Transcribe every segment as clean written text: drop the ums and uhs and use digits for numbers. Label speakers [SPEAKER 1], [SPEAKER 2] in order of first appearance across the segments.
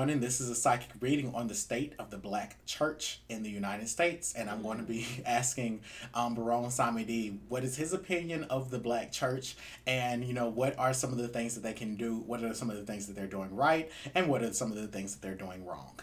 [SPEAKER 1] morning. This is a psychic reading on the state of the Black church in the United States. And I'm going to be asking Barone Samedi what is his opinion of the Black church, and, what are some of the things that they can do? What are some of the things that they're doing right? And what are some of the things that they're doing wrong?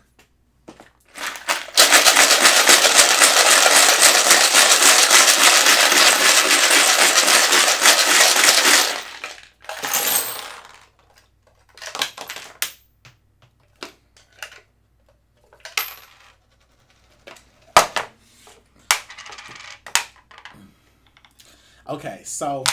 [SPEAKER 1] Okay, so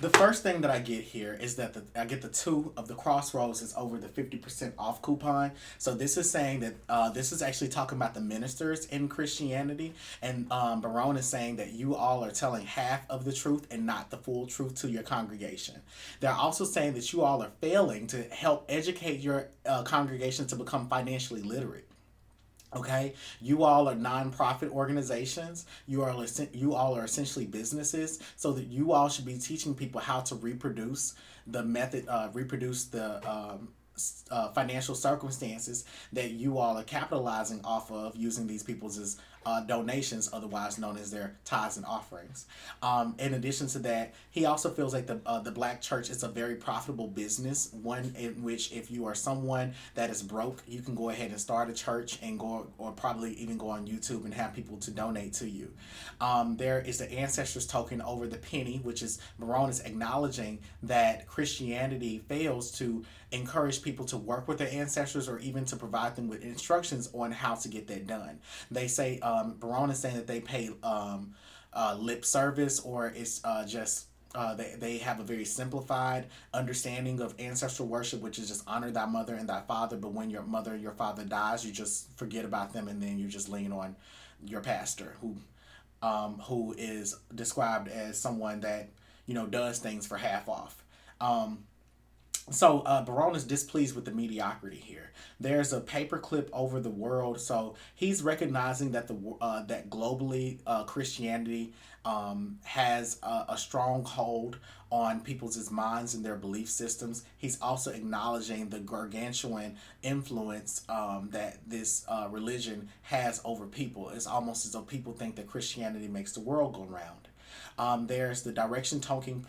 [SPEAKER 1] the first thing that I get here is that I get the two of the crossroads is over the 50% off coupon. So this is saying that this is actually talking about the ministers in Christianity. And Barone is saying that you all are telling half of the truth and not the full truth to your congregation. They're also saying that you all are failing to help educate your congregation to become financially literate. Okay, you all are nonprofit organizations. You all are essentially businesses, so that you all should be teaching people how to reproduce the method, reproduce the financial circumstances that you all are capitalizing off of using these people's as donations, otherwise known as their tithes and offerings. In addition to that, he also feels like the Black church is a very profitable business, one in which if you are someone that is broke, you can go ahead and start a church and go, or probably even go on YouTube and have people to donate to you. There is the ancestors token over the penny, which is Barone is acknowledging that Christianity fails to encourage people to work with their ancestors or even to provide them with instructions on how to get that done. They say, Barone is saying that they pay lip service, or it's just they have a very simplified understanding of ancestral worship, which is just honor thy mother and thy father. But when your mother and your father dies, you just forget about them, and then you just lean on your pastor, who is described as someone that does things for half off. So Barone is displeased with the mediocrity here. There's a paperclip over the world, so he's recognizing that that globally Christianity has a strong hold on people's minds and their belief systems. He's also acknowledging the gargantuan influence that this religion has over people. It's almost as though people think that Christianity makes the world go round. There's the direction token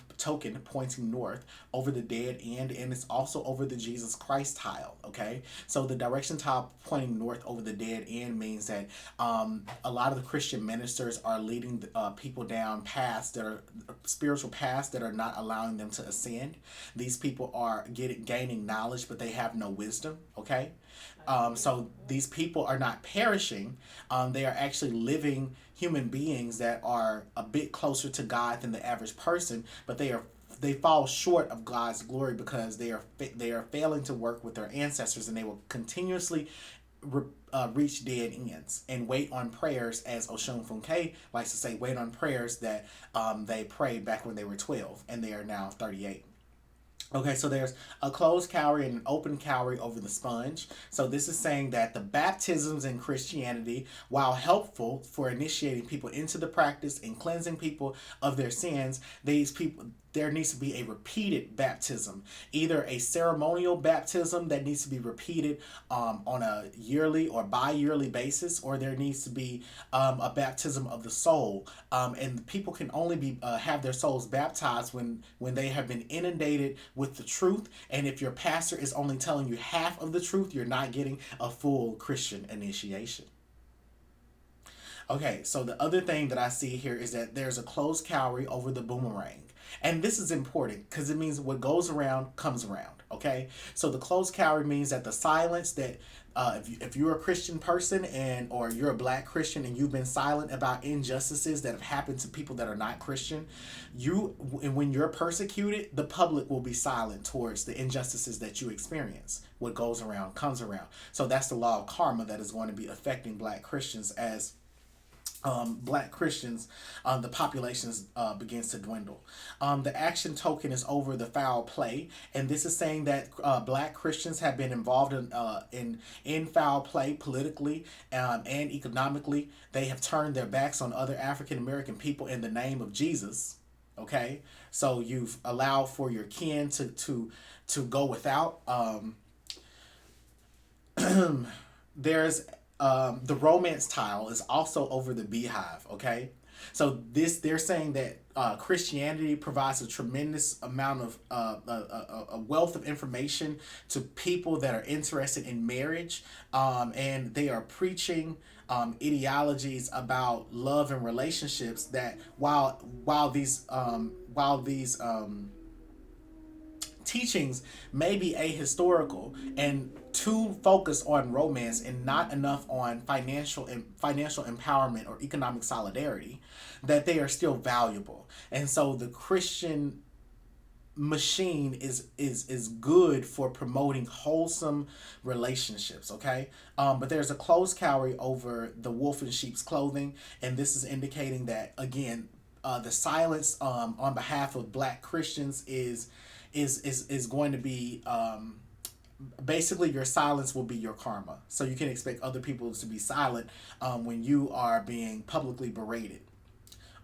[SPEAKER 1] pointing north over the dead end, and it's also over the Jesus Christ tile. Okay, so the direction tile pointing north over the dead end means that a lot of the Christian ministers are leading people down paths that are spiritual paths that are not allowing them to ascend. These people are gaining knowledge, but they have no wisdom. Okay. So these people are not perishing. They are actually living human beings that are a bit closer to God than the average person, but they fall short of God's glory because they are failing to work with their ancestors, and they will continuously reach dead ends and wait on prayers, as Oshun Funke likes to say, wait on prayers that they prayed back when they were 12 and they are now 38. Okay, so there's a closed cowrie and an open cowrie over the sponge. So this is saying that the baptisms in Christianity, while helpful for initiating people into the practice and cleansing people of their sins, there needs to be a repeated baptism, either a ceremonial baptism that needs to be repeated on a yearly or bi-yearly basis, or there needs to be a baptism of the soul. And people can only have their souls baptized when they have been inundated with the truth. And if your pastor is only telling you half of the truth, you're not getting a full Christian initiation. Okay, so the other thing that I see here is that there's a closed cowrie over the boomerang. And this is important because it means what goes around comes around. Okay, so the closed cowrie means that the silence that if you're a Christian person or you're a Black Christian and you've been silent about injustices that have happened to people that are not Christian, when you're persecuted, the public will be silent towards the injustices that you experience. What goes around comes around. So that's the law of karma that is going to be affecting Black Christians as Black Christians, the population begins to dwindle. The action token is over the foul play, and this is saying that Black Christians have been involved in foul play politically and economically. They have turned their backs on other African American people in the name of Jesus. Okay, so you've allowed for your kin to go without. there's the romance tile is also over the beehive. Okay, so this they're saying that Christianity provides a tremendous amount of a wealth of information to people that are interested in marriage, and they are preaching ideologies about love and relationships that while these teachings may be ahistorical and too focused on romance and not enough on financial empowerment or economic solidarity, that they are still valuable. And so the Christian machine is good for promoting wholesome relationships. Okay, but there's a closed cowrie over the wolf in sheep's clothing, and this is indicating that again, the silence on behalf of Black Christians is going to be basically your silence will be your karma. So you can expect other people to be silent when you are being publicly berated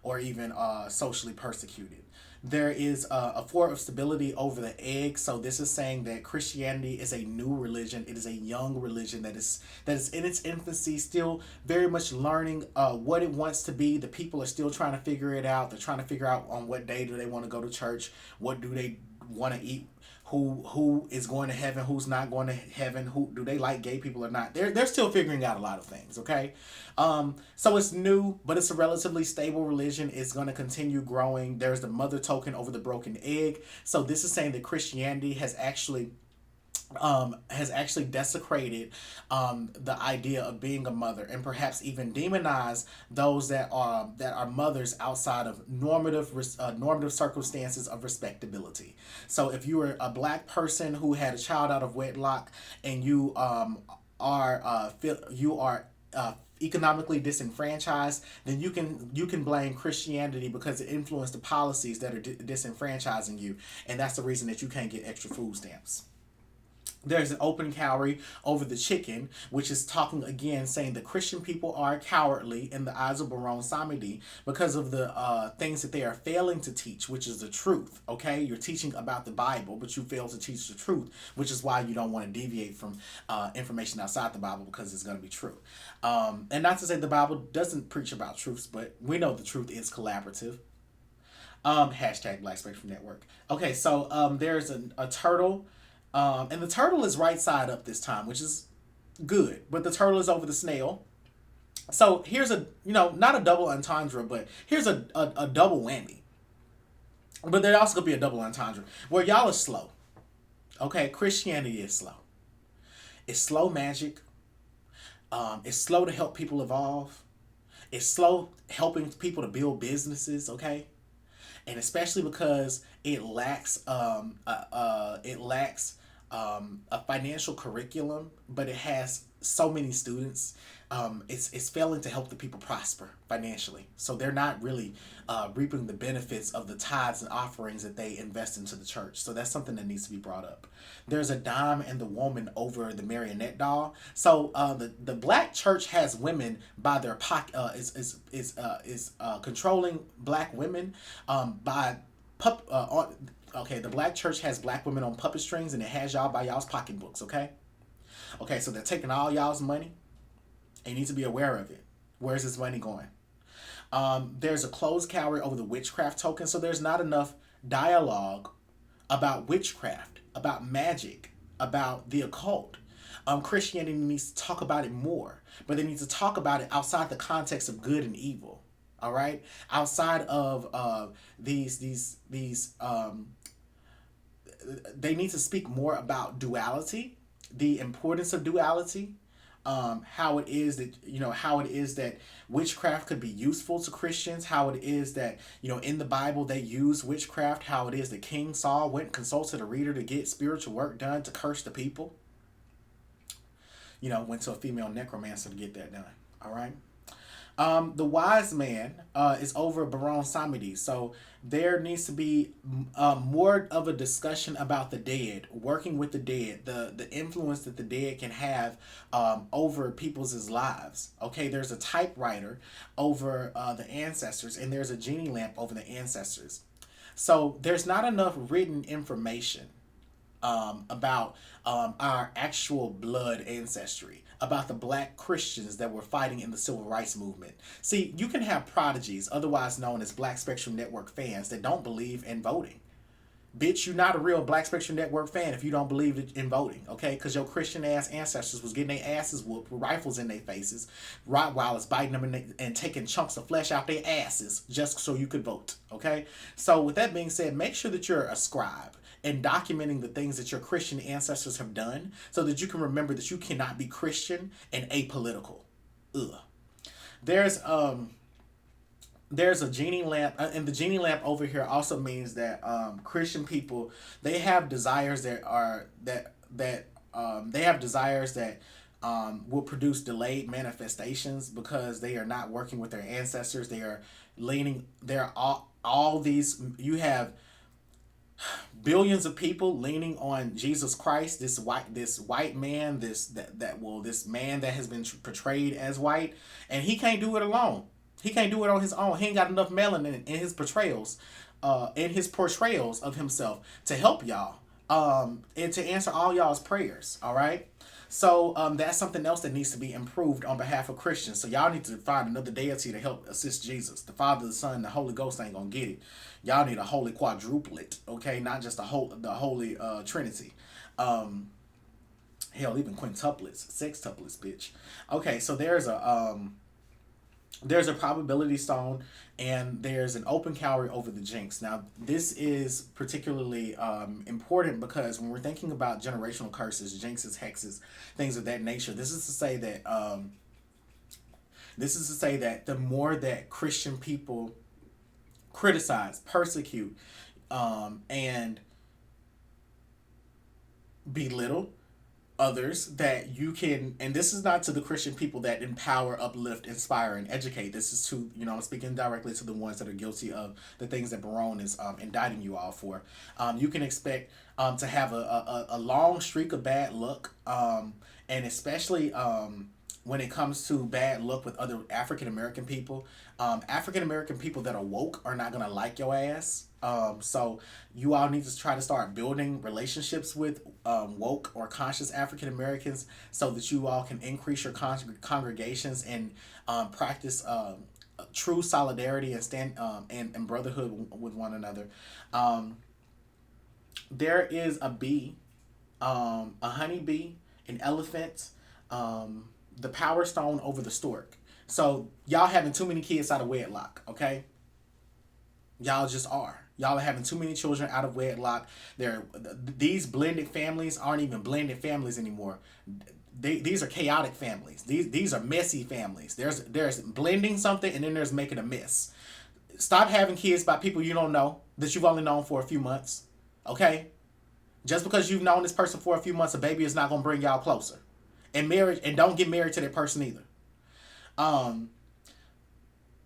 [SPEAKER 1] or even socially persecuted. There is a form of stability over the egg. So this is saying that Christianity is a new religion. It is a young religion that is in its infancy, still very much learning what it wants to be. The people are still trying to figure it out. They're trying to figure out on what day do they want to go to church, what do they want to eat, who is going to heaven, who's not going to heaven, who do they like gay people or not. They're still figuring out a lot of things. Okay, so it's new, but it's a relatively stable religion. It's going to continue growing. There's the mother token over the broken egg. So this is saying that Christianity has actually desecrated the idea of being a mother, and perhaps even demonized those that are mothers outside of normative circumstances of respectability. So if you were a Black person who had a child out of wedlock and you are economically disenfranchised, then you can blame Christianity because it influenced the policies that are disenfranchising you, and that's the reason that you can't get extra food stamps. There's an open cowrie over the chicken, which is talking again, saying that Christian people are cowardly in the eyes of Baron Samedi because of the things that they are failing to teach, which is the truth. Okay, you're teaching about the Bible, but you fail to teach the truth, which is why you don't want to deviate from information outside the Bible, because it's going to be true. And not to say the Bible doesn't preach about truths, but we know the truth is collaborative. Hashtag Black Spectrum Network. Okay, so there's a turtle. And the turtle is right side up this time, which is good. But the turtle is over the snail. So here's not a double entendre, but here's a double whammy. But there also could be a double entendre where y'all are slow. Okay, Christianity is slow. It's slow magic. It's slow to help people evolve. It's slow helping people to build businesses. Okay, and especially because it lacks a financial curriculum, but it has so many students. It's failing to help the people prosper financially, so they're not really reaping the benefits of the tithes and offerings that they invest into the church. So that's something that needs to be brought up. There's a dime and the woman over the marionette doll. So the Black church has women by their pocket. Is controlling Black women by okay, the Black church has Black women on puppet strings, and it has y'all by y'all's pocketbooks. Okay, so they're taking all y'all's money, and you need to be aware of it. Where's this money going? There's a closed cowrie over the witchcraft token, so there's not enough dialogue about witchcraft, about magic, about the occult. Christianity needs to talk about it more, but they need to talk about it outside the context of good and evil. All right, outside of these they need to speak more about duality, the importance of duality, how it is that witchcraft could be useful to Christians, how it is that in the Bible they use witchcraft, how it is that King Saul went and consulted a reader to get spiritual work done to curse the people. Went to a female necromancer to get that done. All right. The wise man is over Baron Samedi, so there needs to be more of a discussion about the dead, working with the dead, the influence that the dead can have over people's lives. Okay, there's a typewriter over the ancestors, and there's a genie lamp over the ancestors. So there's not enough written information about our actual blood ancestry, about the black Christians that were fighting in the civil rights movement. See, you can have prodigies, otherwise known as Black Spectrum Network fans, that don't believe in voting. Bitch, you're not a real Black Spectrum Network fan if you don't believe in voting, okay? Because your Christian ass ancestors was getting their asses whooped with rifles in their faces, Rottweilers biting them and taking chunks of flesh out their asses just so you could vote, okay? So with that being said, make sure that you're a scribe and documenting the things that your Christian ancestors have done so that you can remember that you cannot be Christian and apolitical. Ugh. There's a genie lamp, and the genie lamp over here also means that Christian people, they have desires that are they have desires that will produce delayed manifestations because they are not working with their ancestors. They are leaning. They're all these. You have billions of people leaning on Jesus Christ, this white man, this man that has been portrayed as white, and he can't do it alone. He can't do it on his own. He ain't got enough melanin in his portrayals, of himself to help y'all, and to answer all y'all's prayers. All right. So that's something else that needs to be improved on behalf of Christians. So y'all need to find another deity to help assist Jesus. The Father, the Son, the Holy Ghost ain't gonna get it. Y'all need a holy quadruplet, okay? Not just the holy Trinity. Hell, even quintuplets, sextuplets, bitch. Okay, so there's a probability stone, and there's an open calorie over the jinx. Now, this is particularly important because when we're thinking about generational curses, jinxes, hexes, things of that nature, this is to say that the more that Christian people criticize, persecute, and belittle others, that you can, and this is not to the Christian people that empower, uplift, inspire, and educate. This is to, I'm speaking directly to the ones that are guilty of the things that Barone is indicting you all for. You can expect to have a long streak of bad luck, and especially when it comes to bad luck with other African American people. African American people that are woke are not gonna like your ass. So you all need to try to start building relationships with woke or conscious African Americans so that you all can increase your congregations and practice true solidarity and stand and brotherhood with one another. There is a bee, a honeybee, an elephant, the power stone over the stork. So y'all having too many kids out of wedlock, okay? Y'all just are. Y'all are having too many children out of wedlock. These blended families aren't even blended families anymore. These are chaotic families. These are messy families. There's blending something, and then there's making a mess. Stop having kids by people you don't know, that you've only known for a few months, okay? Just because you've known this person for a few months, a baby is not going to bring y'all closer. And don't get married to that person either.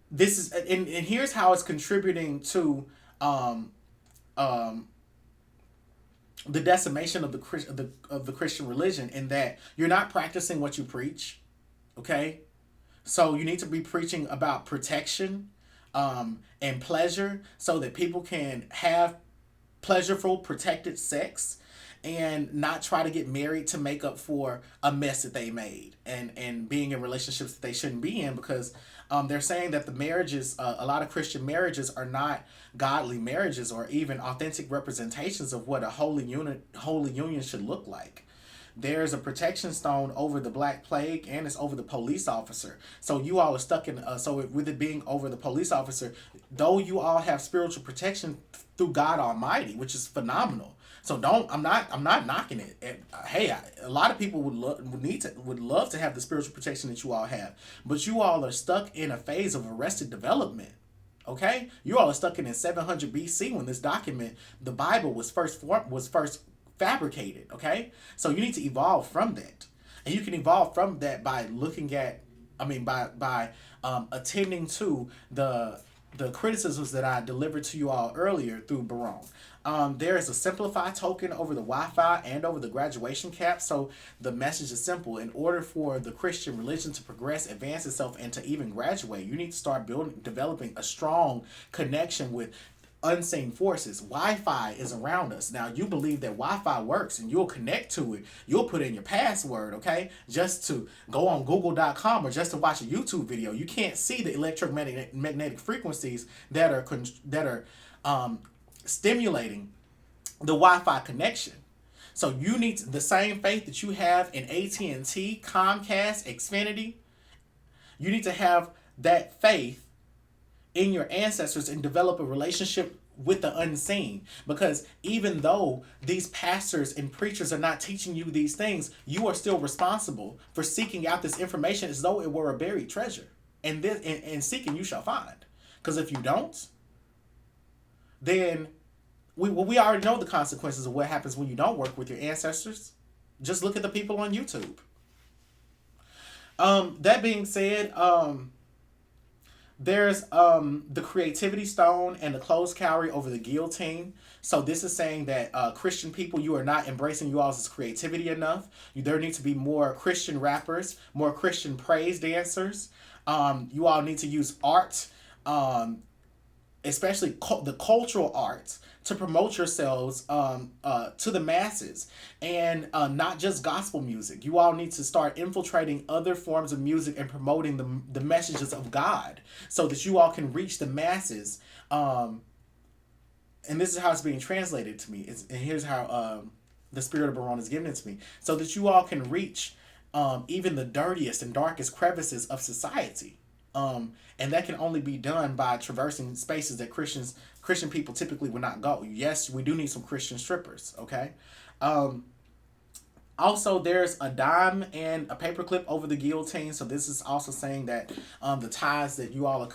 [SPEAKER 1] This is, and here's how it's contributing to the decimation of the Christian religion, in that you're not practicing what you preach, okay? So you need to be preaching about protection and pleasure so that people can have pleasureful, protected sex, and not try to get married to make up for a mess that they made, and being in relationships that they shouldn't be in, because they're saying that the marriages, a lot of Christian marriages, are not godly marriages or even authentic representations of what a holy union should look like. There's a protection stone over the Black Plague, and it's over the police officer. So you all are stuck in, with it being over the police officer, though you all have spiritual protection through God Almighty, which is phenomenal. So I'm not knocking it. And, hey, a lot of people would love to have the spiritual protection that you all have, but you all are stuck in a phase of arrested development. Okay, you all are stuck in 700 BC when this document, the Bible, was first fabricated. Okay, so you need to evolve from that, and you can evolve from that by looking at, by attending to the criticisms that I delivered to you all earlier through Barone. There is a simplify token over the Wi-Fi and over the graduation cap. So the message is simple. In order for the Christian religion to progress, advance itself, and to even graduate, you need to start developing a strong connection with unseen forces. Wi-Fi is around us. Now you believe that Wi-Fi works and you'll connect to it. You'll put in your password, okay? Just to go on google.com or just to watch a YouTube video. You can't see the electromagnetic frequencies that are stimulating the Wi-Fi connection. So you need the same faith that you have in AT&T, Comcast, Xfinity. You need to have that faith in your ancestors and develop a relationship with the unseen. Because even though these pastors and preachers are not teaching you these things, you are still responsible for seeking out this information as though it were a buried treasure. And this, and seeking you shall find. Because if you don't, then we already know the consequences of what happens when you don't work with your ancestors. Just look at the people on YouTube. That being said, there's the creativity stone and the closed cowrie over the guillotine. So this is saying that Christian people, you are not embracing you all's creativity enough. There need to be more Christian rappers, more Christian praise dancers. You all need to use art, especially the cultural arts, to promote yourselves to the masses, and not just gospel music. You all need to start infiltrating other forms of music and promoting the messages of God so that you all can reach the masses. And this is how it's being translated to me. And here's how the Spirit of Baron is giving it to me. So that you all can reach even the dirtiest and darkest crevices of society. And that can only be done by traversing spaces that Christian people typically would not go. Yes, we do need some Christian strippers, okay? Also, there's a dime and a paperclip over the guillotine. So this is also saying that the tithes that you all are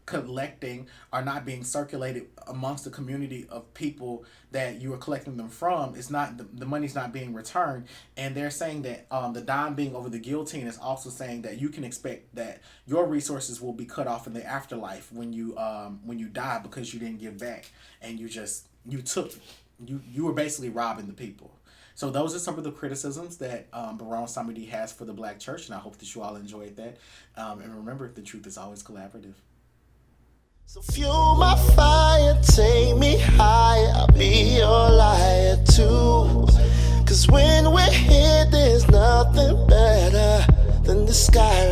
[SPEAKER 1] collecting are not being circulated amongst the community of people that you are collecting them from. It's not, the money's not being returned. And they're saying that the dime being over the guillotine is also saying that you can expect that your resources will be cut off in the afterlife when you die, because you didn't give back and you were basically robbing the people. So those are some of the criticisms that Baron Samedi has for the Black church, and I hope that you all enjoyed that. And remember, the truth is always collaborative.
[SPEAKER 2] So fuel my fire, take me higher, I'll be your liar too. Cause when we're here, there's nothing better than the sky.